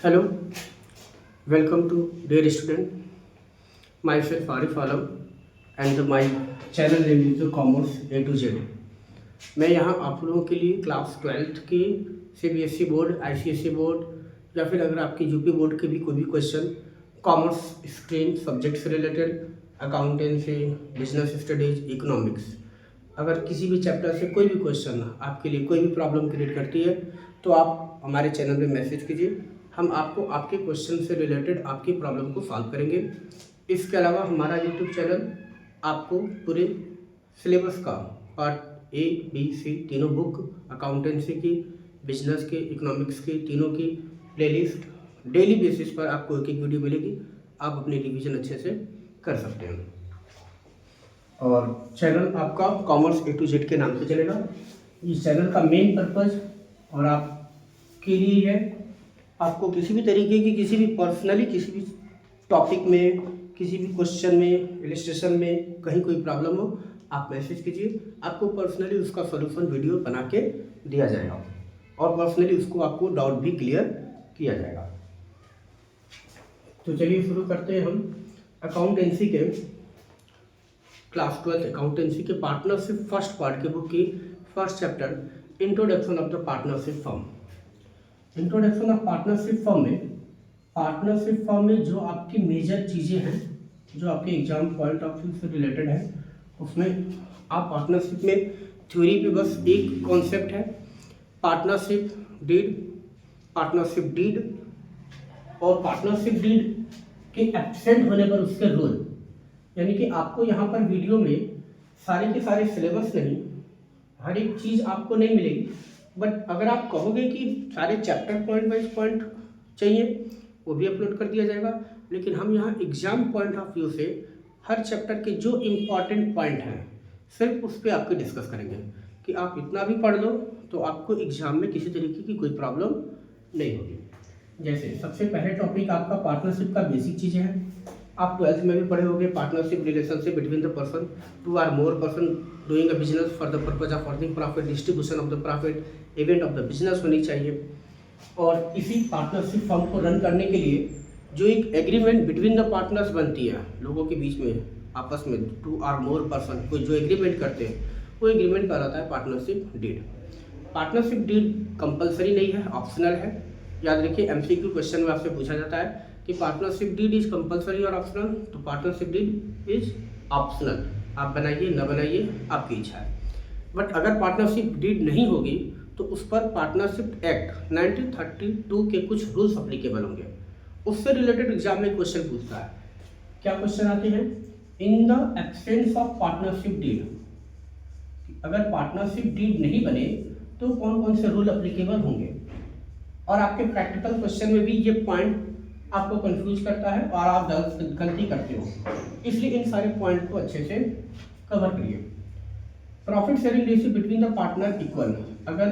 Hello, welcome to dear student. Myself Arif Alam and my channel name is Commerce A to Z. मैं यहाँ आप लोगों के लिए क्लास 12th की CBSE बोर्ड, ICSE बोर्ड या फिर अगर आपकी यूपी बोर्ड के भी कोई भी क्वेश्चन कॉमर्स स्ट्रीम सब्जेक्ट से related, accountancy, business studies, economics, अगर किसी भी चैप्टर से कोई भी क्वेश्चन आपके लिए कोई भी प्रॉब्लम क्रिएट करती है तो आप हमारे चैनल पे मैसेज कीजिए। हम आपको आपके क्वेश्चन से रिलेटेड आपकी प्रॉब्लम को सॉल्व करेंगे। इसके अलावा हमारा यूट्यूब चैनल आपको पूरे सिलेबस का पार्ट ए बी सी तीनों बुक, अकाउंटेंसी की, बिजनेस के, इकोनॉमिक्स की, तीनों की प्लेलिस्ट डेली बेसिस पर आपको एक एक वीडियो मिलेगी। आप अपनी रिवीजन अच्छे से कर सकते हैं और चैनल आपका कॉमर्स ए टू जेड के नाम से चलेगा। इस चैनल का मेन पर्पज़ और आपके लिए है, आपको किसी भी तरीके की किसी भी पर्सनली किसी भी टॉपिक में, किसी भी क्वेश्चन में, इलस्ट्रेशन में कहीं कोई प्रॉब्लम हो आप मैसेज कीजिए, आपको पर्सनली उसका सॉल्यूशन वीडियो बना के दिया जाएगा और पर्सनली उसको आपको डाउट भी क्लियर किया जाएगा। तो चलिए शुरू करते हैं हम अकाउंटेंसी के क्लास 12 अकाउंटेंसी के पार्टनरशिप फर्स्ट पार्ट के बुक की first chapter introduction of the partnership firm. Introduction of partnership firm में जो आपकी मेजर चीज़ें हैं, जो आपके एग्जाम पॉइंट ऑफ व्यू से रिलेटेड है, उसमें आप पार्टनरशिप में थ्योरी पे बस एक कॉन्सेप्ट है पार्टनरशिप डीड और पार्टनरशिप डीड के एब्सेंट होने पर उसके रूल, यानी कि आपको यहाँ पर वीडियो में सारे के सारे सिलेबस नहीं, हर एक चीज़ आपको नहीं मिलेगी, बट अगर आप कहोगे कि सारे चैप्टर पॉइंट वाइज पॉइंट चाहिए वो भी अपलोड कर दिया जाएगा। लेकिन हम यहाँ एग्जाम पॉइंट ऑफ व्यू से हर चैप्टर के जो इम्पॉर्टेंट पॉइंट हैं सिर्फ उस पर आपको डिस्कस करेंगे कि आप इतना भी पढ़ लो तो आपको एग्जाम में किसी तरीके की कोई प्रॉब्लम नहीं होगी। जैसे सबसे पहले टॉपिक आपका पार्टनरशिप का बेसिक चीज़ें हैं। आप 12th में भी पढ़े होंगे partnership relationship between the person, two or more person doing a business for the purpose of earning profit, distribution of the profit, event of the business होनी चाहिए। और इसी पार्टनरशिप फर्म को रन करने के लिए जो एक एग्रीमेंट बिटवीन द पार्टनर्स बनती है लोगों के बीच में आपस में, टू आर मोर पर्सन कोई जो एग्रीमेंट करते हैं वो एग्रीमेंट कहलाता है partnership deed. Partnership deed compulsory नहीं है, ऑप्शनल है। याद रखिए एमसीक्यू क्वेश्चन में आपसे पूछा जाता है कि पार्टनरशिप डीड इज कंपलसरी और ऑप्शनल, तो पार्टनरशिप डीड इज ऑप्शनल। आप बनाइए न बनाइए आपकी इच्छा है। बट अगर पार्टनरशिप डीड नहीं होगी तो उस पर पार्टनरशिप एक्ट 1932 के कुछ रूल्स अप्लीकेबल होंगे। उससे रिलेटेड एग्जाम में क्वेश्चन पूछता है। क्या क्वेश्चन आते हैं? In the absence of partnership deed, अगर पार्टनरशिप डीड नहीं बने तो कौन कौन से रूल अप्लीकेबल होंगे। और आपके प्रैक्टिकल क्वेश्चन में भी ये पॉइंट आपको कंफ्यूज करता है और आप गलती करते हो, इसलिए इन सारे पॉइंट को अच्छे से कवर करिए। Profit sharing ratio between the partner equal, अगर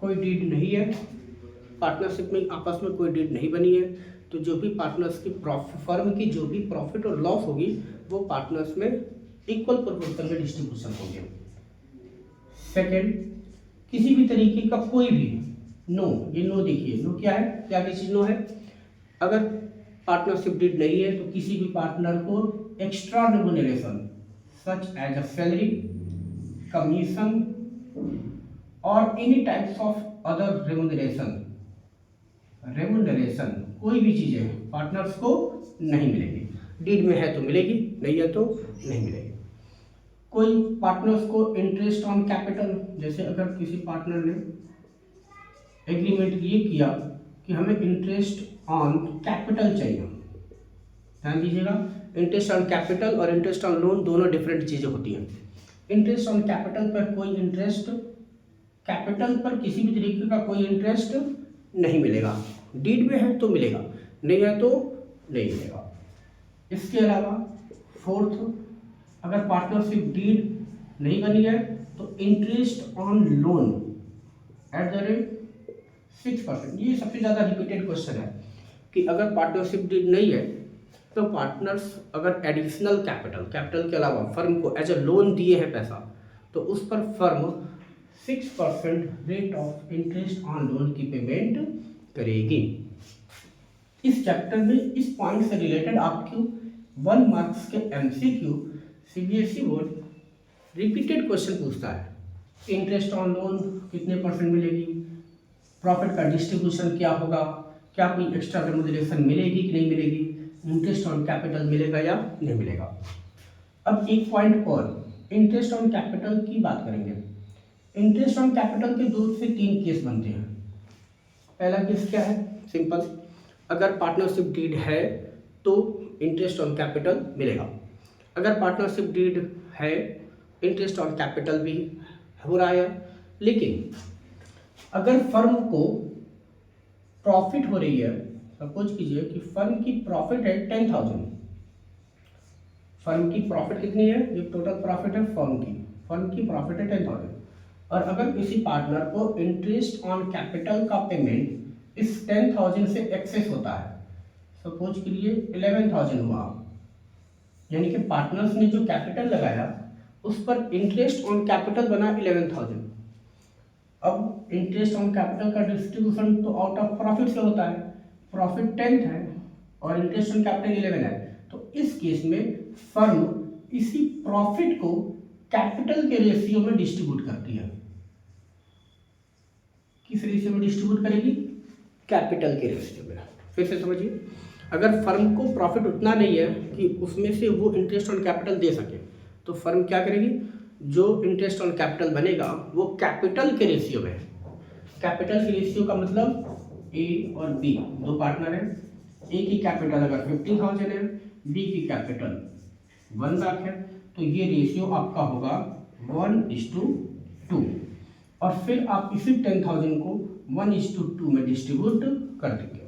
कोई डीड नहीं है, पार्टनरशिप में आपस में कोई डीड नहीं बनी है, तो जो भी पार्टनर्स की फर्म की जो भी प्रॉफिट और लॉस होगी वो पार्टनर्स में इक्वल प्रोपोर्शन में डिस्ट्रीब्यूशन होंगे। सेकेंड, किसी भी तरीके का कोई भी नो, ये नो देखिए, नो क्या है, क्या की चीज नो है। अगर पार्टनरशिप डीड नहीं है तो किसी भी पार्टनर को extra remuneration such as a salary, commission और any types of other remuneration कोई भी चीजें पार्टनर्स को नहीं मिलेगी। डीड में है तो मिलेगी, नहीं है तो नहीं मिलेगी। कोई पार्टनर्स को इंटरेस्ट ऑन कैपिटल, जैसे अगर किसी पार्टनर ने एग्रीमेंट ये किया कि हमें इंटरेस्ट ऑन कैपिटल चाहिए, ध्यान दीजिएगा, इंटरेस्ट ऑन कैपिटल और इंटरेस्ट ऑन लोन दोनों डिफरेंट चीज़ें होती हैं। इंटरेस्ट ऑन कैपिटल पर कोई इंटरेस्ट, कैपिटल पर किसी भी तरीके का कोई इंटरेस्ट नहीं मिलेगा। डीड में है तो मिलेगा, नहीं है तो नहीं मिलेगा। इसके अलावा फोर्थ, अगर पार्टनरशिप डीड नहीं बनी है तो interest on loan at the rate 6%, ये सबसे ज़्यादा रिपीटेड क्वेश्चन है कि अगर पार्टनरशिप डीड नहीं है तो पार्टनर्स अगर एडिशनल कैपिटल के अलावा फर्म को एज अ लोन दिए हैं पैसा, तो उस पर firm 6% rate of interest on loan की पेमेंट करेगी। इस चैप्टर में इस पॉइंट से रिलेटेड आपको 1 मार्क्स के MCQ CBSE board repeated question पूछता है। इंटरेस्ट ऑन लोन कितने % मिलेगी, प्रॉफिट का डिस्ट्रीब्यूशन क्या होगा, क्या कोई एक्स्ट्रा रेम्यूनरेशन मिलेगी कि नहीं मिलेगी, इंटरेस्ट ऑन कैपिटल मिलेगा या नहीं मिलेगा। अब एक पॉइंट और, इंटरेस्ट ऑन कैपिटल की बात करेंगे। इंटरेस्ट ऑन कैपिटल के 2 से 3 केस बनते हैं। पहला केस क्या है, सिंपल, अगर पार्टनरशिप डीड है तो इंटरेस्ट ऑन कैपिटल मिलेगा। अगर पार्टनरशिप डीड है, इंटरेस्ट ऑन कैपिटल भी हो रहा है, लेकिन अगर फर्म को प्रॉफिट हो रही है, सपोज कीजिए कि फर्म की प्रॉफिट है 10,000, फर्म की प्रॉफिट कितनी है, ये टोटल प्रॉफिट है फर्म की प्रॉफिट है 10,000, और अगर किसी पार्टनर को इंटरेस्ट ऑन कैपिटल का पेमेंट इस 10,000 से एक्सेस होता है, सपोज के लिए 11,000 हुआ, यानी कि पार्टनर्स ने जो कैपिटल लगाया उस पर इंटरेस्ट ऑन कैपिटल बना 11,000। अब इंटरेस्ट ऑन कैपिटल का डिस्ट्रीब्यूशन तो आउट ऑफ प्रॉफिट से होता है, प्रॉफिट 10 है और इंटरेस्ट ऑन कैपिटल 11 है, तो इस केस में फर्म इसी प्रॉफिट को कैपिटल के रेशियो में डिस्ट्रीब्यूट करती है। किस रेशियो में डिस्ट्रीब्यूट करेगी, कैपिटल के रेशियो में। फिर से समझिए, अगर फर्म को प्रॉफिट उतना नहीं है कि उसमें से वो इंटरेस्ट ऑन कैपिटल दे सके, तो फर्म क्या करेगी, जो इंटरेस्ट ऑन कैपिटल बनेगा वो कैपिटल के रेशियो में। कैपिटल के रेशियो का मतलब A और B दो पार्टनर हैं, A की कैपिटल अगर 50,000 है, B की कैपिटल 1 लाख है, तो ये रेशियो आपका होगा 1:2, और फिर आप इसी 10,000 को 1:2 में डिस्ट्रीब्यूट कर देंगे।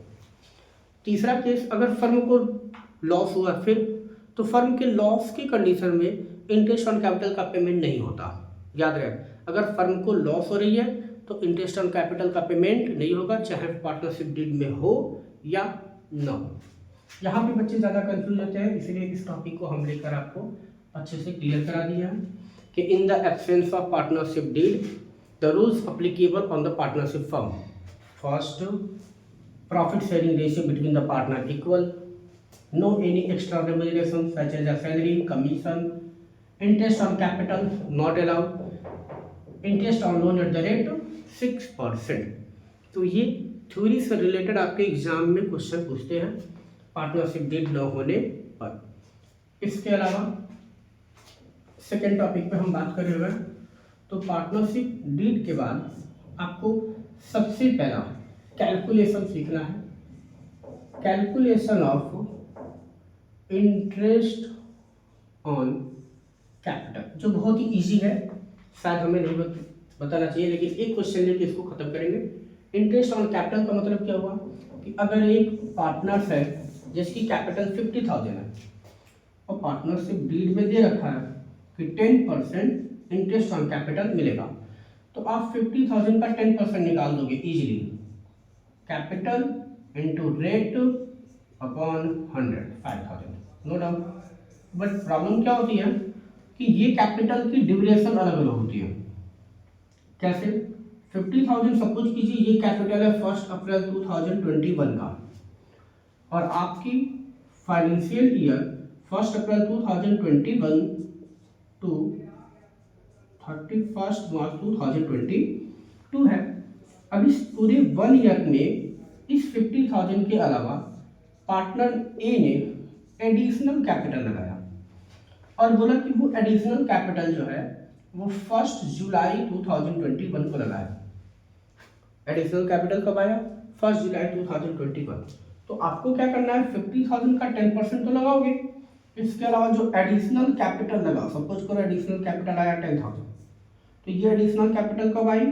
तीसरा केस, अगर फर्म को लॉस हुआ फिर, तो फर्म के लॉस की कंडीशन में इंटरेस्ट ऑन कैपिटल का पेमेंट नहीं होता। याद रहे, अगर फर्म को लॉस हो रही है तो इंटरेस्ट ऑन कैपिटल का पेमेंट नहीं होगा, चाहे पार्टनरशिप डीड में हो या न हो। यहाँ पे बच्चे ज़्यादा कंफ्यूज होते हैं, इसलिए इस टॉपिक को हम लेकर आपको अच्छे से क्लियर करा दिया है कि इन the absence of partnership did the rules applicable on the partnership firm. First, profit sharing ratio between the partner equal, no any extra remuneration such as a salary, commission, interest on capital not allowed, interest on loan at the rate 6%। तो ये theory से related आपके exam में question पूछते हैं partnership deed न होने पर। इसके अलावा सेकेंड टॉपिक पे हम बात कर रहे हैं, तो पार्टनरशिप डीड के बाद आपको सबसे पहला कैलकुलेशन सीखना है, calculation of interest on capital, जो बहुत ही इजी है, शायद हमें नहीं बताना चाहिए, लेकिन एक क्वेश्चन लेके इसको खत्म करेंगे। इंटरेस्ट ऑन कैपिटल का मतलब क्या हुआ कि अगर एक पार्टनर्स है जिसकी कैपिटल 50,000 है और पार्टनरशिप डीड में दे रखा है कि 10% इंटरेस्ट ऑन कैपिटल मिलेगा, तो आप 50,000 का 10% निकाल दोगे easily, capital into rate upon 100, 5,000, no doubt. But problem क्या होती है कि ये कैपिटल की ड्यूरेशन अलग अलग होती है। कैसे, 50,000 सपोज कीजिए ये कैपिटल है 1 अप्रैल 2021 का, और आपकी financial year 1 April 2021 to 31 March 2022 है। अब इस पूरे 1 ईयर में इस 50,000 के अलावा पार्टनर ए ने एडिशनल कैपिटल लगाया और बोला कि वो एडिशनल कैपिटल जो है वो 1 जुलाई 2021 को लगाया। एडिशनल कैपिटल कब आया, 1 जुलाई 2021। तो आपको क्या करना है, 50,000 का 10% तो लगाओगे, इसके अलावा जो एडिशनल कैपिटल लगा, सपोज करो एडिशनल कैपिटल आया 10,000, तो ये एडिशनल कैपिटल कब आई,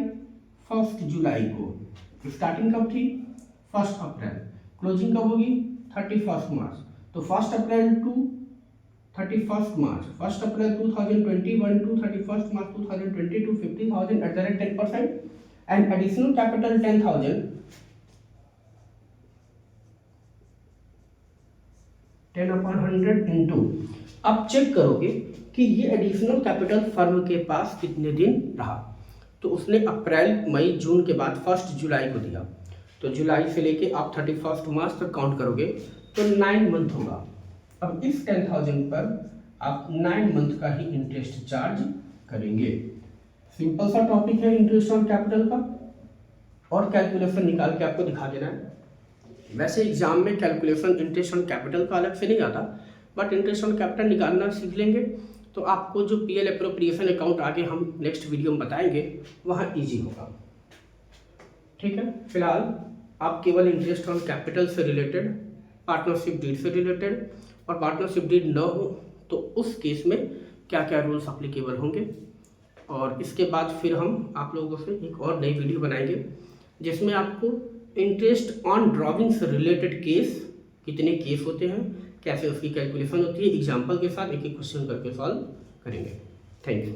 1 जुलाई को। स्टार्टिंग कब थी, 1 अप्रैल, क्लोजिंग कब होगी, 31 मार्च। तो 1 April to 31 March, 1 April 2021 to 31 March 2022, 50,000 at the rate 10% and additional capital 10,000, 10/100 into, आप चेक करोगे कि ये एडिशनल कैपिटल फर्म के पास कितने दिन रहा, तो उसने अप्रैल मई जून के बाद 1 जुलाई को दिया, तो जुलाई से लेके आप 31 मार्च तक काउंट करोगे तो 9 मंथ होगा। अब इस 10,000 पर आप 9 मंथ का ही इंटरेस्ट चार्ज करेंगे। सिंपल सा टॉपिक है इंटरेस्ट ऑन कैपिटल का, और कैलकुलेशन निकाल के आपको दिखा देना है। वैसे एग्जाम में कैलकुलेशन इंटरेस्ट ऑन कैपिटल का अलग से नहीं आता, बट इंटरेस्ट ऑन कैपिटल निकालना सीख लेंगे तो आपको जो पीएल एप्रोप्रिएशन अकाउंट आगे हम नेक्स्ट वीडियो में बताएंगे वहाँ इजी होगा। ठीक है, फिलहाल आप केवल इंटरेस्ट ऑन कैपिटल से रिलेटेड, पार्टनरशिप डीड से रिलेटेड, और पार्टनरशिप डीड न हो तो उस केस में क्या क्या रूल्स अप्लीकेबल होंगे, और इसके बाद फिर हम आप लोगों से एक और नई वीडियो बनाएंगे जिसमें आपको इंटरेस्ट ऑन ड्रॉविंग से रिलेटेड केस, कितने केस होते हैं, कैसे उसकी कैलकुलेशन होती है, एग्जाम्पल के साथ एक एक क्वेश्चन करके सॉल्व करेंगे। Thank you.